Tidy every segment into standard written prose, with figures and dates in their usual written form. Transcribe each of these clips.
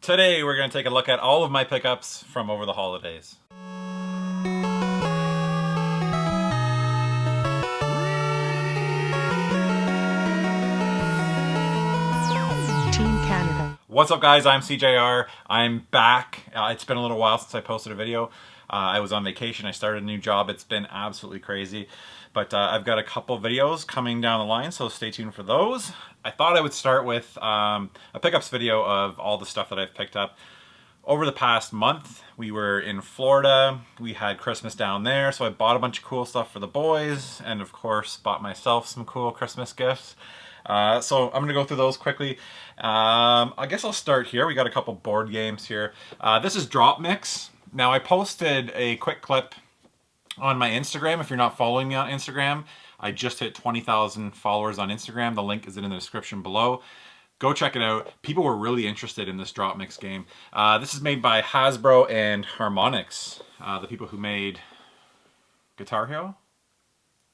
Today we're going to take a look at all of my pickups from over the holidays. Team Canada. What's up guys, I'm SeeJayAre. I'm back. It's been a little while since I posted a video. I was on vacation, I started a new job, it's been absolutely crazy. But I've got a couple videos coming down the line, so stay tuned for those. I thought I would start with a pickups video of all the stuff that I've picked up. Over the past month, we were in Florida, we had Christmas down there, so I bought a bunch of cool stuff for the boys, and of course bought myself some cool Christmas gifts. So I'm going to go through those quickly. I guess I'll start here. We got a couple board games here. This is Drop Mix. Now I posted a quick clip on my Instagram. If you're not following me on Instagram, I just hit 20,000 followers on Instagram. The link is in the description below. Go check it out. People were really interested in this Drop Mix game. This is made by Hasbro and Harmonix. The people who made Guitar Hero?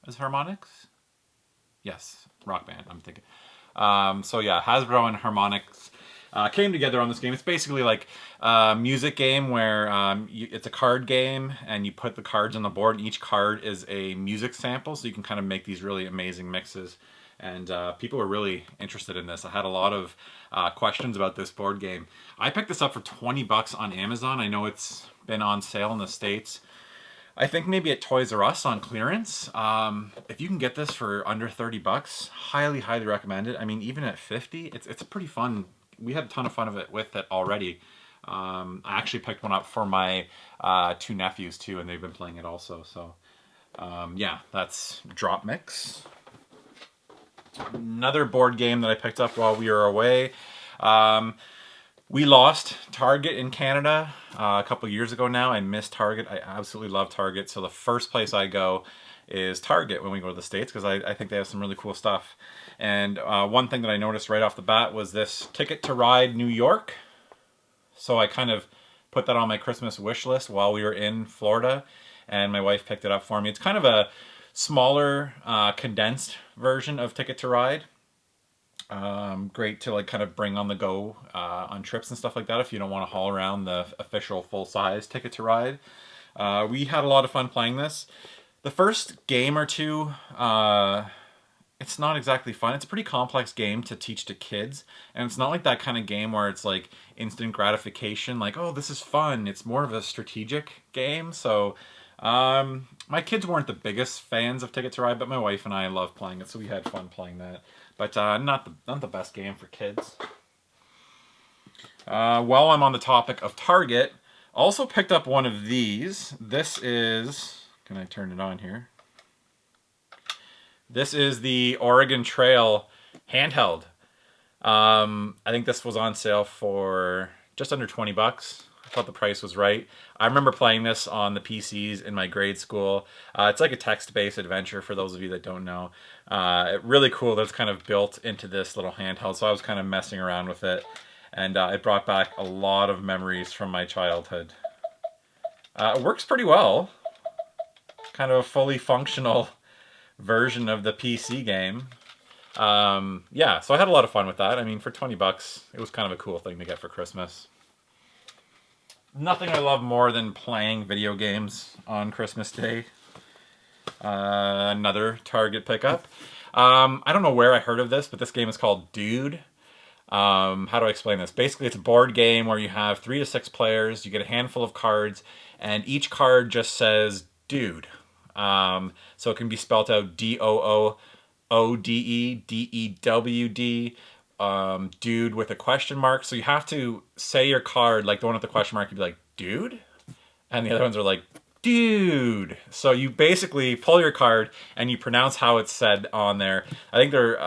Is Harmonix? Yes, Rock Band, I'm thinking. So yeah, Hasbro and Harmonix came together on this game. It's basically like a music game where it's a card game and you put the cards on the board and each card is a music sample, so you can kind of make these really amazing mixes. And people were really interested in this. I had a lot of questions about this board game. I picked this up for 20 bucks on Amazon. I know it's been on sale in the States. I think maybe at Toys R Us on clearance. If you can get this for under 30 bucks, highly, highly recommend it. I mean, even at 50, it's pretty fun. We had a ton of fun with it already. I actually picked one up for my two nephews too, and they've been playing it also. So yeah, that's Drop Mix. Another board game that I picked up while we were away. We lost Target in Canada a couple years ago now. I miss Target. I absolutely love Target. So the first place I go is Target when we go to the States because I think they have some really cool stuff. And one thing that I noticed right off the bat was this Ticket to Ride New York. So I kind of put that on my Christmas wish list while we were in Florida, and my wife picked it up for me. It's kind of a smaller, condensed version of Ticket to Ride. Great to like kind of bring on the go on trips and stuff like that if you don't want to haul around the official full-size Ticket to Ride. We had a lot of fun playing this. The first game or two, it's not exactly fun. It's a pretty complex game to teach to kids, and it's not like that kind of game where it's like instant gratification, like, oh, this is fun. It's more of a strategic game, so my kids weren't the biggest fans of Ticket to Ride, but my wife and I love playing it, so we had fun playing that. But not the best game for kids. While I'm on the topic of Target, also picked up one of these. This is, can I turn it on here? This is the Oregon Trail handheld. I think this was on sale for just under 20 bucks. I thought the price was right. I remember playing this on the PCs in my grade school. It's like a text-based adventure for those of you that don't know. Really cool that it's kind of built into this little handheld, so I was kind of messing around with it. And it brought back a lot of memories from my childhood. It works pretty well. Kind of a fully functional version of the PC game. Yeah, so I had a lot of fun with that. I mean, for 20 bucks, it was kind of a cool thing to get for Christmas. Nothing I love more than playing video games on Christmas Day. Another Target pickup. I don't know where I heard of this, but this game is called Dude. How do I explain this? Basically, it's a board game where you have 3 to 6 players. You get a handful of cards, and each card just says Dude. So it can be spelled out D-O-O-O-D-E, D-E-W-D. Dude with a question mark. So you have to say your card, like the one with the question mark, you'd be like, dude? And the other ones are like, dude. So you basically pull your card and you pronounce how it's said on there. I think they're,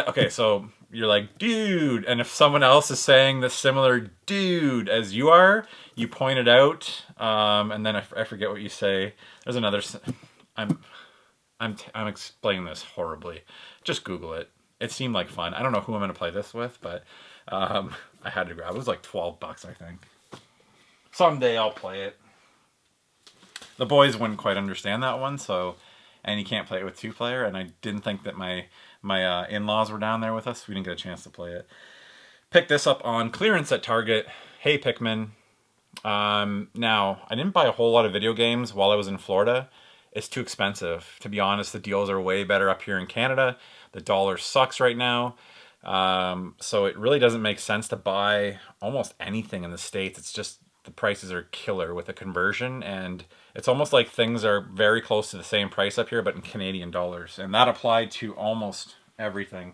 okay, so you're like, dude. And if someone else is saying the similar dude as you are, you point it out. And then I forget what you say. There's another, I'm explaining this horribly. Just Google it. It seemed like fun. I don't know who I'm going to play this with, but I had to grab it. It was like 12 bucks, I think. Someday I'll play it. The boys wouldn't quite understand that one, so, and you can't play it with 2-player, and I didn't think that my in-laws were down there with us. We didn't get a chance to play it. Picked this up on clearance at Target. Hey, Pikmin. Now, I didn't buy a whole lot of video games while I was in Florida. It's too expensive. To be honest, the deals are way better up here in Canada. The dollar sucks right now. So it really doesn't make sense to buy almost anything in the States. It's just the prices are killer with the conversion, and it's almost like things are very close to the same price up here, but in Canadian dollars. And that applied to almost everything.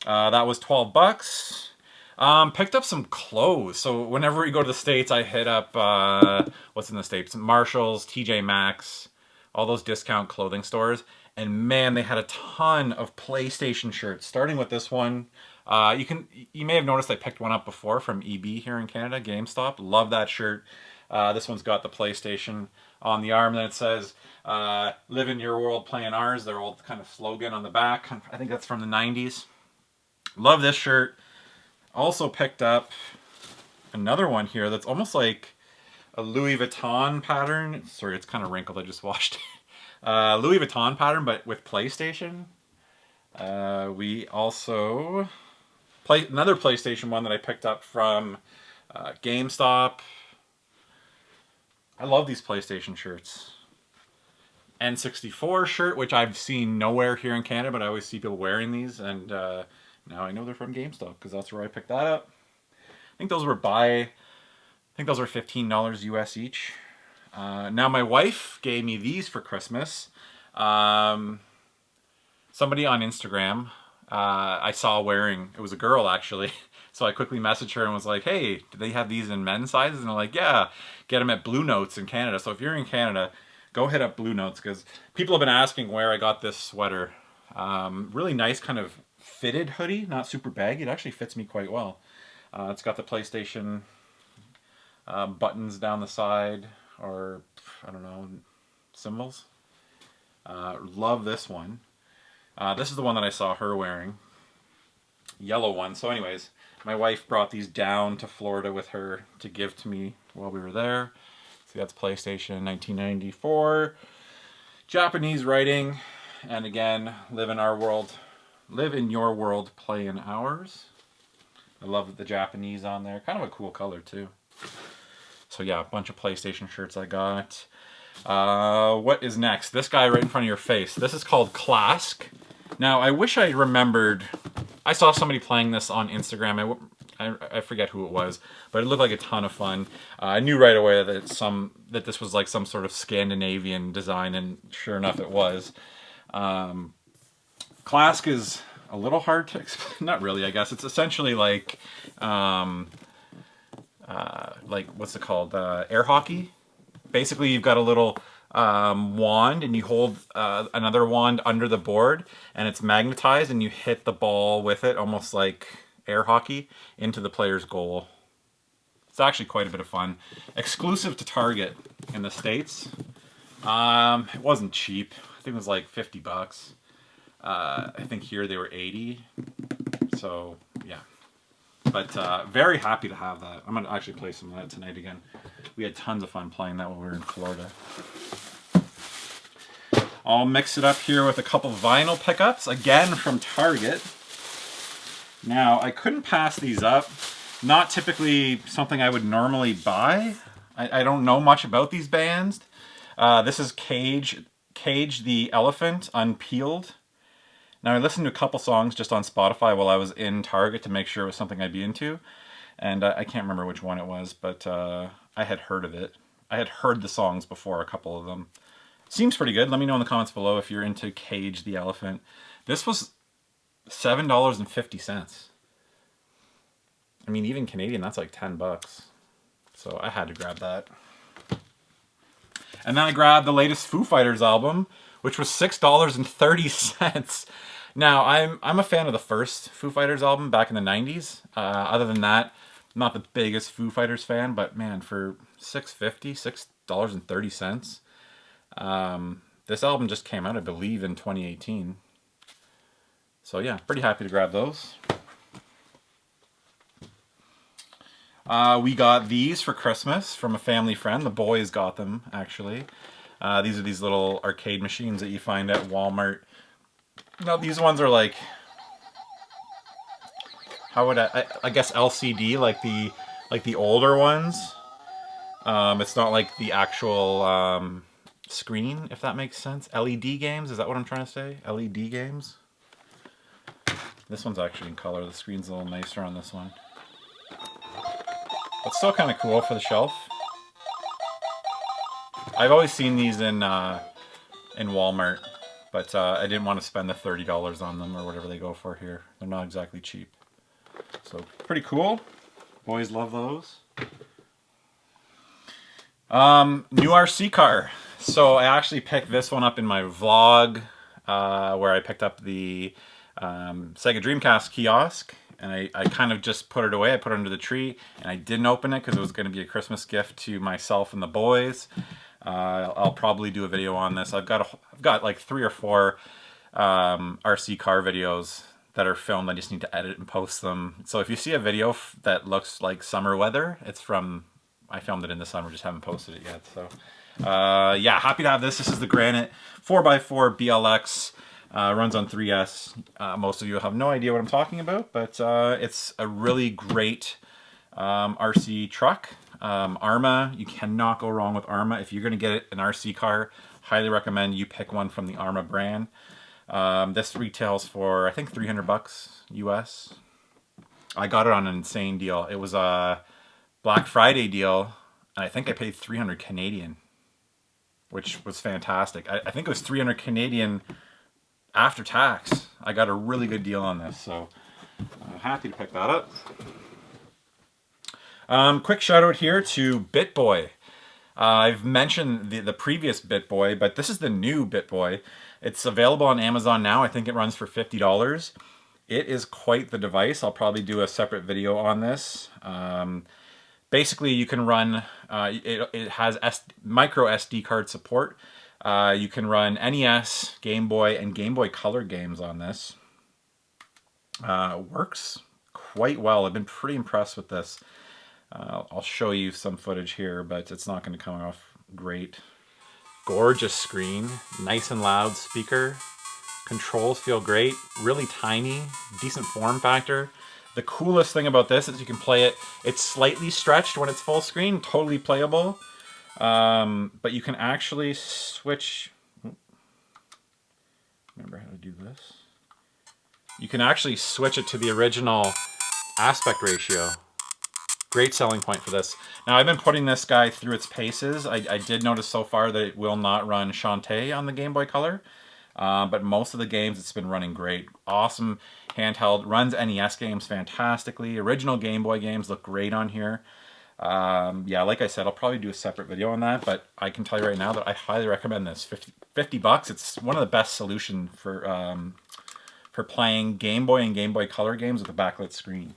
That was 12 bucks. Picked up some clothes. So whenever we go to the States, I hit up, what's in the States? Marshalls, TJ Maxx, all those discount clothing stores. And man, they had a ton of PlayStation shirts, starting with this one. You may have noticed I picked one up before from EB here in Canada, GameStop. Love that shirt. This one's got the PlayStation on the arm. Then it says, live in your world, playing ours. Their old kind of slogan on the back. I think that's from the 90s. Love this shirt. Also picked up another one here that's almost like a Louis Vuitton pattern. Sorry, it's kind of wrinkled. I just washed it. Louis Vuitton pattern, but with PlayStation. We also play another PlayStation one that I picked up from GameStop. I love these PlayStation shirts. N64 shirt, which I've seen nowhere here in Canada, but I always see people wearing these, and now I know they're from GameStop because that's where I picked that up. I think those were $15 US each. Now my wife gave me these for Christmas. Somebody on Instagram I saw wearing, it was a girl actually, so I quickly messaged her and was like, hey, do they have these in men's sizes? And they're like, yeah, get them at Blue Notes in Canada. So if you're in Canada, go hit up Blue Notes, because people have been asking where I got this sweater. Really nice kind of fitted hoodie, not super baggy. It actually fits me quite well. It's got the PlayStation buttons down the side, or I don't know, symbols. Love this one. This is the one that I saw her wearing. Yellow one. So anyways, my wife brought these down to Florida with her to give to me while we were there. See, that's PlayStation 1994. Japanese writing. And again, live in our world. Live in your world, play in ours. I love the Japanese on there. Kind of a cool color too. So yeah, a bunch of PlayStation shirts I got. What is next? This guy right in front of your face. This is called Clask. Now, I wish I remembered. I saw somebody playing this on Instagram. I forget who it was, but it looked like a ton of fun. I knew right away that this was like some sort of Scandinavian design, and sure enough, it was. Clask is a little hard to explain. Not really, I guess. It's essentially like what's it called? Air hockey. Basically, you've got a little wand, and you hold another wand under the board, and it's magnetized, and you hit the ball with it, almost like air hockey, into the player's goal. It's actually quite a bit of fun. Exclusive to Target in the States. It wasn't cheap. I think it was like 50 bucks. I think here they were 80. So, yeah. But very happy to have that. I'm going to actually play some of that tonight again. We had tons of fun playing that while we were in Florida. I'll mix it up here with a couple vinyl pickups, again from Target. Now, I couldn't pass these up. Not typically something I would normally buy. I don't know much about these bands. This is Cage the Elephant, Unpeeled. Now, I listened to a couple songs just on Spotify while I was in Target to make sure it was something I'd be into. And I can't remember which one it was, but I had heard of it. I had heard the songs before, a couple of them. Seems pretty good. Let me know in the comments below if you're into Cage the Elephant. This was $7.50. I mean, even Canadian, that's like 10 bucks. So I had to grab that. And then I grabbed the latest Foo Fighters album, which was $6.30. Now, I'm a fan of the first Foo Fighters album back in the 90s. Other than that, I'm not the biggest Foo Fighters fan, but man, for $6.30, this album just came out, I believe, in 2018. So yeah, pretty happy to grab those. We got these for Christmas from a family friend. The boys got them, actually. These are these little arcade machines that you find at Walmart. Now, these ones are like how would I guess LCD, like the older ones. It's not like the actual screen, if that makes sense. LED games, is that what I'm trying to say? LED games. This one's actually in color. The screen's a little nicer on this one. It's still kind of cool for the shelf. I've always seen these in Walmart, but I didn't want to spend the $30 on them or whatever they go for here. They're not exactly cheap. So pretty cool. Boys love those. New RC car. So I actually picked this one up in my vlog where I picked up the Sega Dreamcast kiosk, and I kind of just put it away. I put it under the tree, and I didn't open it because it was going to be a Christmas gift to myself and the boys. I'll probably do a video on this. I've got like 3 or 4 RC car videos that are filmed. I just need to edit and post them. So if you see a video that looks like summer weather, it's from, I filmed it in the summer, just haven't posted it yet. So yeah, happy to have this. This is the Granite 4x4 BLX. Runs on 3S. Most of you have no idea what I'm talking about, but it's a really great RC truck. Arma, you cannot go wrong with Arma. If you're going to get an RC car, highly recommend you pick one from the Arma brand. This retails for, I think, $300 US. I got it on an insane deal. It was a Black Friday deal, and I think I paid 300 Canadian, which was fantastic. I think it was 300 Canadian after tax. I got a really good deal on this, so happy to pick that up. Quick shout out here to BitBoy. I've mentioned the previous BitBoy, but this is the new BitBoy. It's available on Amazon now. I think it runs for $50. It is quite the device. I'll probably do a separate video on this. Basically, you can run, it has micro SD card support. You can run NES, Game Boy, and Game Boy Color games on this. Works quite well. I've been pretty impressed with this. I'll show you some footage here, but it's not going to come off great. Gorgeous screen, nice and loud speaker. Controls feel great, really tiny, decent form factor. The coolest thing about this is you can play it, it's slightly stretched when it's full screen, totally playable. But you can actually switch, remember how to do this? You can actually switch it to the original aspect ratio. Great selling point for this. Now I've been putting this guy through its paces. I did notice so far that it will not run Shantae on the Game Boy Color. But most of the games it's been running great. Awesome handheld. Runs NES games fantastically. Original Game Boy games look great on here. Yeah, like I said, I'll probably do a separate video on that, but I can tell you right now that I highly recommend this. 50 bucks. It's one of the best solutions for playing Game Boy and Game Boy Color games with a backlit screen.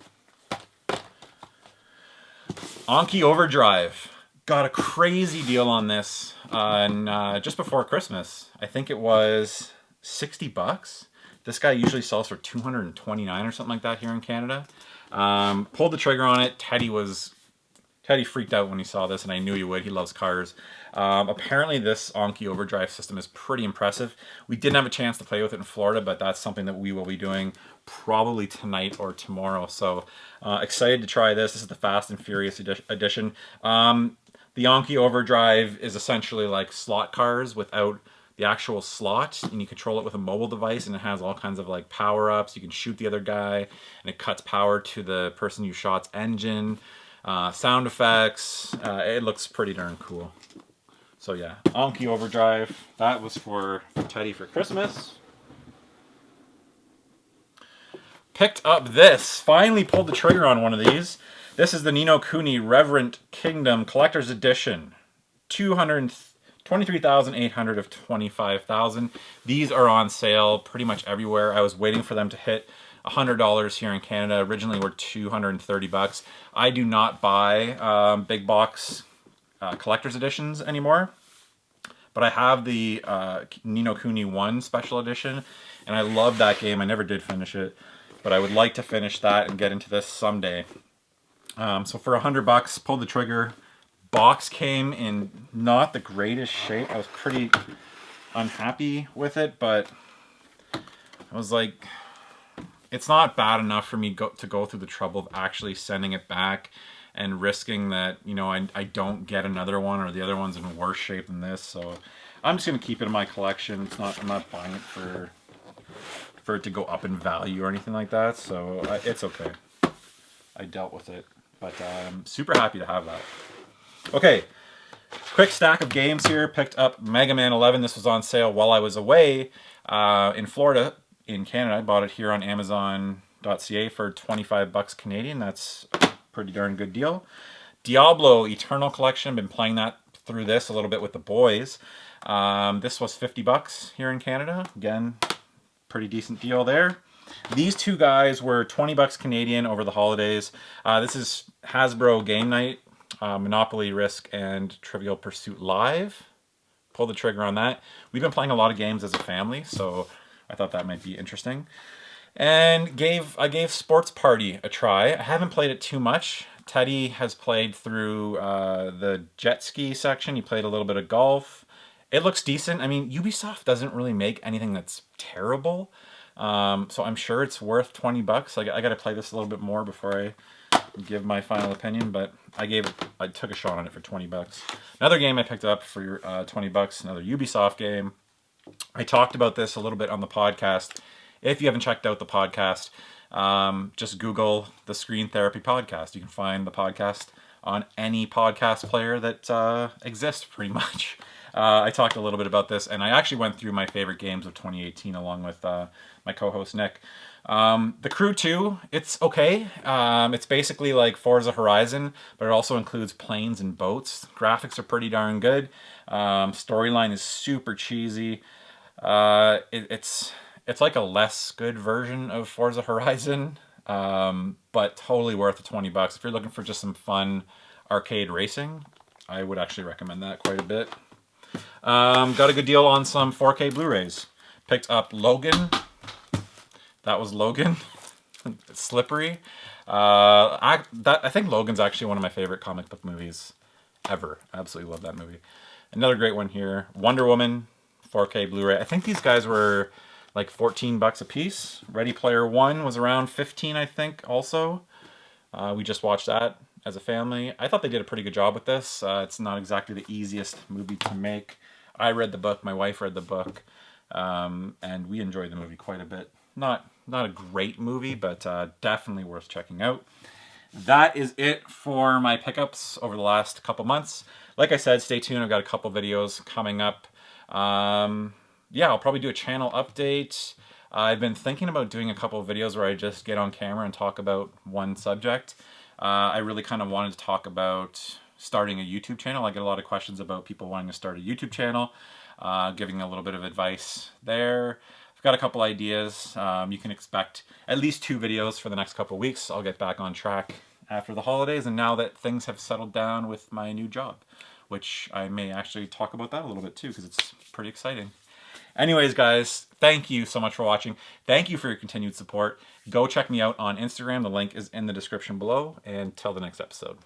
Anki Overdrive. Got a crazy deal on this just before Christmas. I think it was 60 bucks. This guy usually sells for 229 or something like that here in Canada. Pulled the trigger on it. Teddy freaked out when he saw this, and I knew he would. He loves cars. Apparently this Anki Overdrive system is pretty impressive. We didn't have a chance to play with it in Florida, but that's something that we will be doing probably tonight or tomorrow. So excited to try this. This is the Fast and Furious edition. The Anki Overdrive is essentially like slot cars without the actual slot, and you control it with a mobile device, and it has all kinds of like power-ups. You can shoot the other guy, and it cuts power to the person you shot's engine. Sound effects. It looks pretty darn cool. So yeah, Anki Overdrive. That was for Teddy for Christmas. Picked up this. Finally pulled the trigger on one of these. This is the Ni no Kuni Reverent Kingdom Collector's Edition. 23,800 of 25,000. These are on sale pretty much everywhere. I was waiting for them to hit $100 here in Canada. Originally were 230 bucks. I do not buy big box collector's editions anymore, but I have the Ni no Kuni 1 special edition, and I love that game. I never did finish it, but I would like to finish that and get into this someday. So for 100 bucks, pulled the trigger. Box came in not the greatest shape. I was pretty unhappy with it, but I was like, it's not bad enough for me to go through the trouble of actually sending it back and risking that, you know, I don't get another one or the other one's in worse shape than this. So I'm just gonna keep it in my collection. I'm not buying it for it to go up in value or anything like that. So it's okay. I dealt with it, but I'm super happy to have that. Okay, quick stack of games here. Picked up Mega Man 11. This was on sale while I was away in Florida. In Canada, I bought it here on Amazon.ca for 25 bucks Canadian. That's a pretty darn good deal. Diablo Eternal Collection. Been playing that through this a little bit with the boys. This was 50 bucks here in Canada. Again, pretty decent deal there. These two guys were 20 bucks Canadian over the holidays. This is Hasbro Game Night, Monopoly, Risk, and Trivial Pursuit Live. Pull the trigger on that. We've been playing a lot of games as a family, so I thought that might be interesting. And I gave Sports Party a try. I haven't played it too much. Teddy has played through the jet ski section. He played a little bit of golf. It looks decent. I mean, Ubisoft doesn't really make anything that's terrible. So I'm sure it's worth 20 bucks. I got to play this a little bit more before I give my final opinion, but I took a shot on it for 20 bucks. Another game I picked up for 20 bucks, another Ubisoft game. I talked about this a little bit on the podcast. If you haven't checked out the podcast, just Google the Screen Therapy Podcast. You can find the podcast on any podcast player that exists, pretty much. I talked a little bit about this, and I actually went through my favorite games of 2018 along with my co-host Nick. The Crew 2, it's okay. It's basically like Forza Horizon, but it also includes planes and boats. Graphics are pretty darn good. Storyline is super cheesy. It's like a less good version of Forza Horizon, but totally worth the 20 bucks. If you're looking for just some fun arcade racing, I would actually recommend that quite a bit. Got a good deal on some 4K Blu-rays. Picked up Logan. That was Logan. It's slippery. I think Logan's actually one of my favorite comic book movies ever. I absolutely love that movie. Another great one here. Wonder Woman, 4K Blu-ray. I think these guys were like 14 bucks a piece. Ready Player One was around 15, I think, also. We just watched that as a family. I thought they did a pretty good job with this. It's not exactly the easiest movie to make. I read the book, my wife read the book, and we enjoyed the movie quite a bit. Not a great movie, but definitely worth checking out. That is it for my pickups over the last couple months. Like I said, stay tuned. I've got a couple videos coming up. Yeah, I'll probably do a channel update. I've been thinking about doing a couple of videos where I just get on camera and talk about one subject. I really kind of wanted to talk about starting a YouTube channel. I get a lot of questions about people wanting to start a YouTube channel, giving a little bit of advice there. I've got a couple ideas. You can expect at least 2 videos for the next couple of weeks. I'll get back on track after the holidays, and now that things have settled down with my new job, which I may actually talk about that a little bit too, because it's pretty exciting. Anyways, guys, thank you so much for watching. Thank you for your continued support. Go check me out on Instagram. The link is in the description below. And till the next episode.